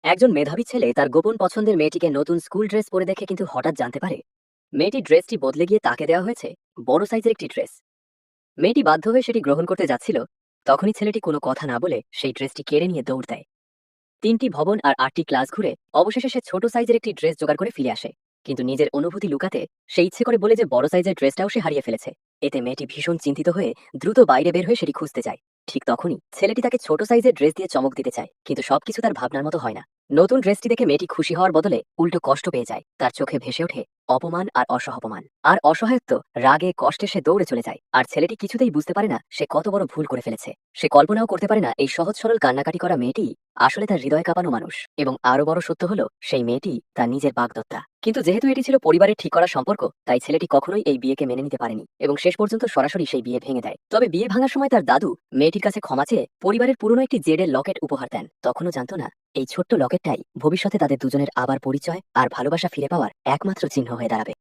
একজন মেধাবী ছেলে তার গোপন পছন্দের মেয়েটিকে নতুন স্কুল ড্রেস পরে দেখে কিন্তু হঠাৎ জানতে পারে মেয়েটি ড্রেসটি বদলে গিয়ে তাকে দেওয়া হয়েছে বড় সাইজের একটি ড্রেস। মেয়েটি বাধ্য হয়ে সেটি গ্রহণ করতে যাচ্ছিল, তখনই ছেলেটি কোনো কথা না বলে সেই ড্রেসটি কেড়ে নিয়ে দৌড় দেয়। ৩টি ভবন আর ৮টি ক্লাস ঘুরে অবশেষে সে ছোট সাইজের একটি ড্রেস জোগাড় করে ফিরে আসে। কিন্তু নিজের অনুভূতি লুকাতে সে ইচ্ছে করে বলে যে বড় সাইজের ড্রেসটাও সে হারিয়ে ফেলেছে। এতে মেয়েটি ভীষণ চিন্তিত হয়ে দ্রুত বাইরে বের হয়ে সেটি খুঁজতে যায়। ঠিক তখনই ছেলেটি তাকে ছোট সাইজের ড্রেস দিয়ে চমক দিতে চায়, কিন্তু সবকিছু তার ভাবনার মতো হয় না। নতুন ড্রেসটি দেখে মেয়েটি খুশি হওয়ার বদলে উল্টো কষ্ট পেয়ে যায়। তার চোখে ভেসে ওঠে অপমান আর অসহপমান আর অসহায়ত্ব। রাগে কষ্টে সে দৌড়ে চলে যায়, আর ছেলেটি কিছুতেই বুঝতে পারে না সে কত বড় ভুল করে ফেলেছে। সে কল্পনাও করতে পারে না এই সহজ সরল কান্নাকাটি করা মেয়েটি আসলে তার হৃদয় কাঁপানো মানুষ। এবং আরো বড় সত্য হলো সেই মেয়েটি তার নিজের বাগদত্তা। কিন্তু যেহেতু এটি ছিল পরিবারের ঠিক করা সম্পর্ক, তাই ছেলেটি কখনোই এই বিয়েকে মেনে নিতে পারেনি এবং শেষ পর্যন্ত সরাসরি সেই বিয়ে ভেঙে দেয়। তবে বিয়ে ভাঙার সময় তার দাদু মেয়েটির কাছে ক্ষমা চেয়ে পরিবারের পুরনো একটি জেডের লকেট উপহার দেন। তখনও জানতো না এই ছোট্ট লকেটটাই ভবিষ্যতে তাদের দুজনের আবার পরিচয় আর ভালোবাসা ফিরে পাওয়ার একমাত্র চিহ্ন হয়ে দাঁড়াবে।